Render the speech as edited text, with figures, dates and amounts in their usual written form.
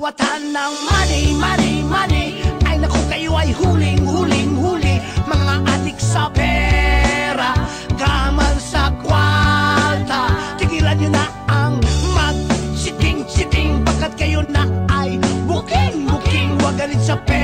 kawatan ng money, money, money. Ay naku, kayo ay huling, huling, huli. Mga adik sa pera, gamal sa kwalta. Tigilan nyo na ang mag-chiting-chiting, pagkat kayo na ay booking, booking. Huwag galit sa pera.